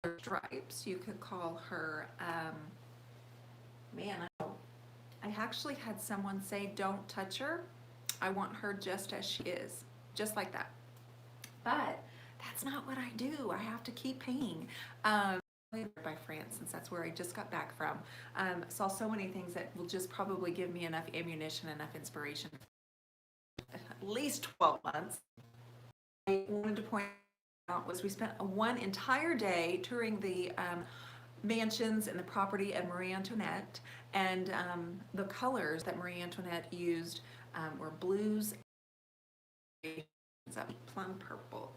stripes. You could call her, man, I actually had someone say, don't touch her. I want her just as she is, just like that. But that's not what I do. I have to keep painting. By France, since that's where I just got back from. Saw so many things that will just probably give me enough ammunition, enough inspiration. At least 12 months. I wanted to point out was we spent one entire day touring the mansions and the property of Marie Antoinette, and the colors that Marie Antoinette used were blues, plum purple.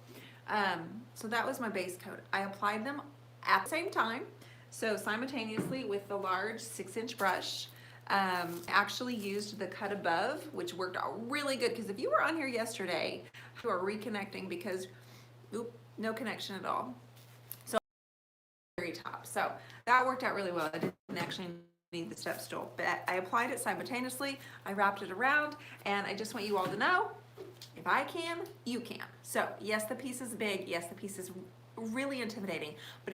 So that was my base coat. I applied them at the same time, so simultaneously with the large 6-inch brush. Actually used the cut above, which worked out really good, because if you were on here yesterday, you are reconnecting because no connection at all. So very top. So that worked out really well. I didn't actually need the step stool, but I applied it simultaneously. I wrapped it around, and I just want you all to know, if I can, you can. So yes, the piece is big. Yes, the piece is really intimidating, but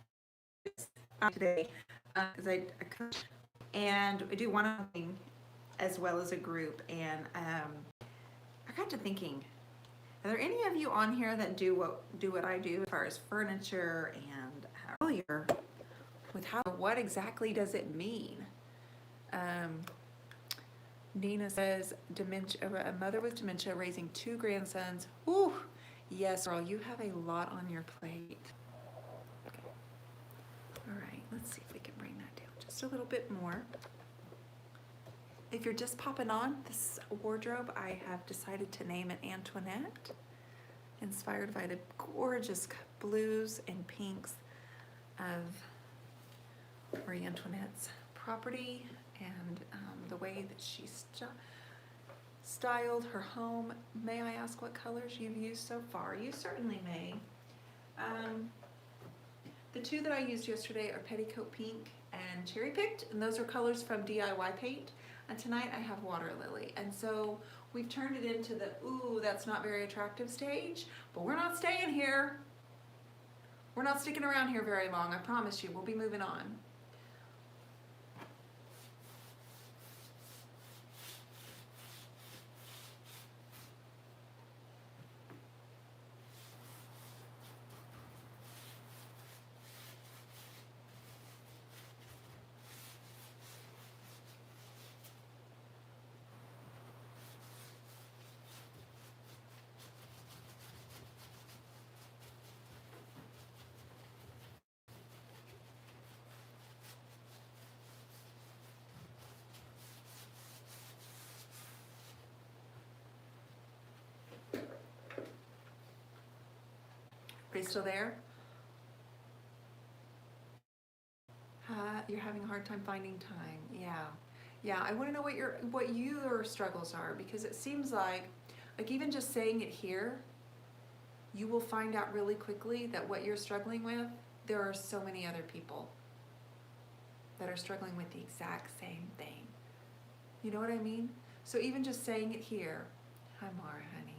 today, because I coach and I do one thing as well as a group, and I got to thinking, are there any of you on here that do what I do as far as furniture and earlier with what exactly does it mean? Nina says, dementia, a mother with dementia raising 2 grandsons. Whew, yes, girl, you have a lot on your plate. Okay. All right, let's see if we can bring that down just a little bit more. If you're just popping on, this wardrobe, I have decided to name it Antoinette, inspired by the gorgeous blues and pinks of Marie Antoinette's property, and the way that she styled her home. May I ask what colors you've used so far? You certainly may. The 2 that I used yesterday are Petticoat Pink and Cherry Picked, and those are colors from DIY Paint. And tonight I have Water Lily. And so we've turned it into the, ooh, that's not very attractive stage, but we're not staying here. We're not sticking around here very long, I promise you. We'll be moving on. Are you still there? You're having a hard time finding time. Yeah. I want to know what your struggles are, because it seems like even just saying it here, you will find out really quickly that what you're struggling with, there are so many other people that are struggling with the exact same thing. You know what I mean? So even just saying it here, hi Mara, honey.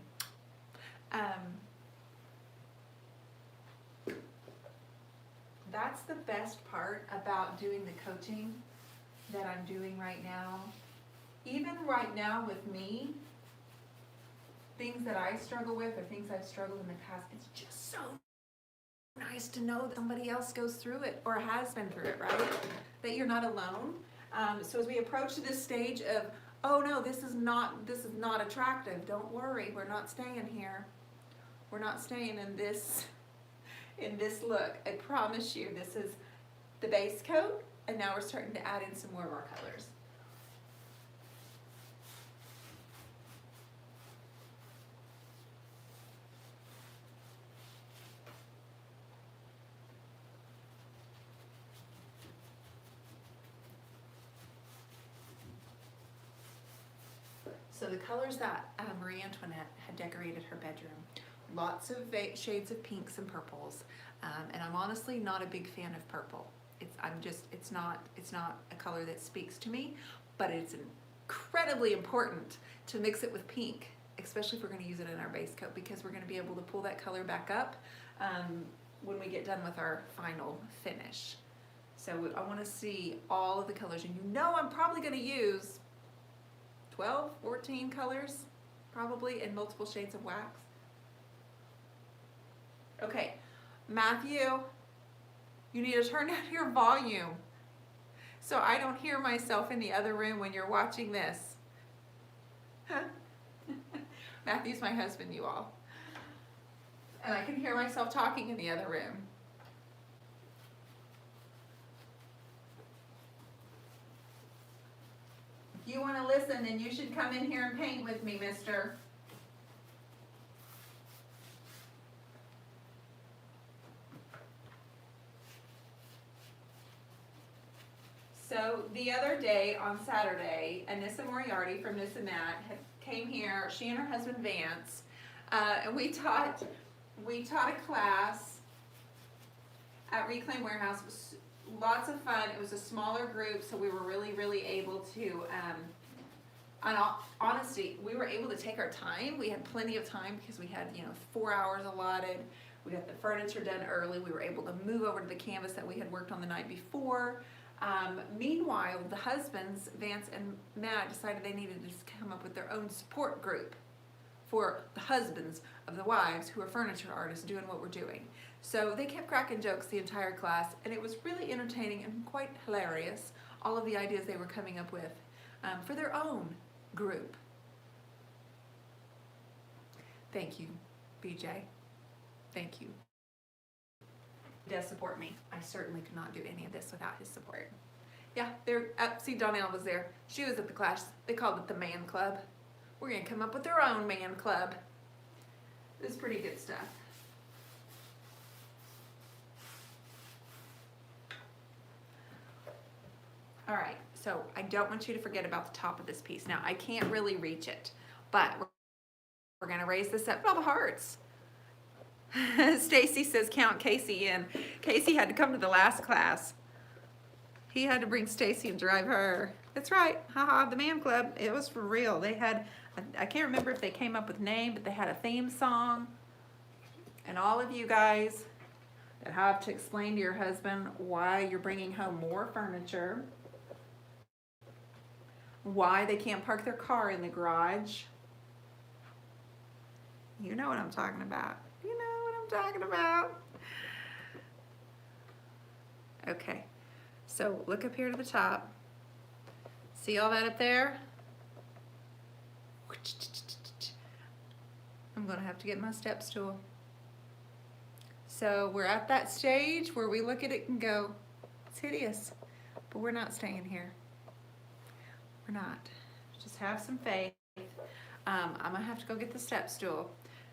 That's the best part about doing the coaching that I'm doing right now. Even right now with me, things that I struggle with or things I've struggled in the past, it's just so nice to know that somebody else goes through it or has been through it, right? That you're not alone. So as we approach this stage of, oh no, this is not attractive, don't worry, we're not staying here. We're not staying in this look. I promise you, this is the base coat, and now we're starting to add in some more of our colors. So the colors that Marie Antoinette had decorated her bedroom, lots of shades of pinks and purples, and I'm honestly not a big fan of purple. It's not a color that speaks to me, but it's incredibly important to mix it with pink, especially if we're going to use it in our base coat, because we're going to be able to pull that color back up when we get done with our final finish. So I want to see all of the colors, and you know I'm probably going to use 12, 14 colors, probably in multiple shades of wax. Okay, Matthew, you need to turn down your volume so I don't hear myself in the other room when you're watching this. Matthew's my husband, you all. And I can hear myself talking in the other room. If you want to listen, then you should come in here and paint with me, mister. So the other day on Saturday, Anissa Moriarty from This and That came here. She and her husband Vance, and we taught a class at Reclaim Warehouse. It was lots of fun. It was a smaller group, so we were really able to. Honestly, we were able to take our time. We had plenty of time because we had 4 hours allotted. We got the furniture done early. We were able to move over to the canvas that we had worked on the night before. Meanwhile, the husbands, Vance and Matt, decided they needed to just come up with their own support group for the husbands of the wives who are furniture artists doing what we're doing. So they kept cracking jokes the entire class, and it was really entertaining and quite hilarious, all of the ideas they were coming up with for their own group. Thank you, BJ. Thank you. He does support me. I certainly could not do any of this without his support. Yeah, see, Donnell was there. She was at the class. They called it the Man Club. We're gonna come up with our own Man Club. This is pretty good stuff. All right, so I don't want you to forget about the top of this piece. Now, I can't really reach it, but we're gonna raise this up. All the hearts. Stacy says count Casey in. Casey had to come to the last class. He had to bring Stacy and drive her. That's right. Haha, the Man Club. It was for real. They had, I can't remember if they came up with a name, but they had a theme song. And all of you guys that have to explain to your husband why you're bringing home more furniture, why they can't park their car in the garage. You know what I'm talking about. You know what I'm talking about. Okay, so look up here to the top. See all that up there? I'm gonna have to get my step stool. So we're at that stage where we look at it and go, it's hideous, but we're not staying here. We're not. Just have some faith. I'm gonna have to go get the step stool.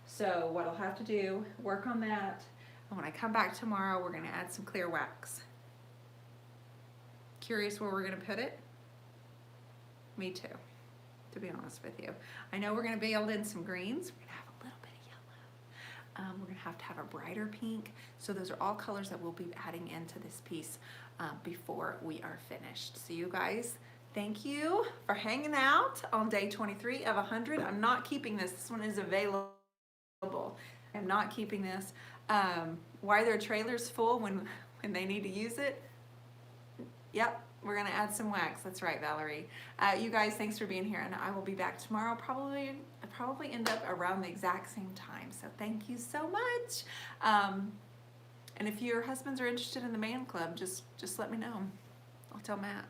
So what I'll have to do, work on that, and when I come back tomorrow, we're gonna add some clear wax. Curious where we're gonna put it? Me too, to be honest with you. I know we're gonna build in some greens. We're gonna have a little bit of yellow. We're gonna have a brighter pink. So those are all colors that we'll be adding into this piece before we are finished. So you guys, thank you for hanging out on day 23 of 100. I'm not keeping this. This one is available. I'm not keeping this. Why their trailer's full when they need to use it? Yep, we're gonna add some wax. That's right, Valerie. You guys, thanks for being here, and I will be back tomorrow. I'll probably end up around the exact same time. So thank you so much. And if your husbands are interested in the Man Club, just let me know. I'll tell Matt.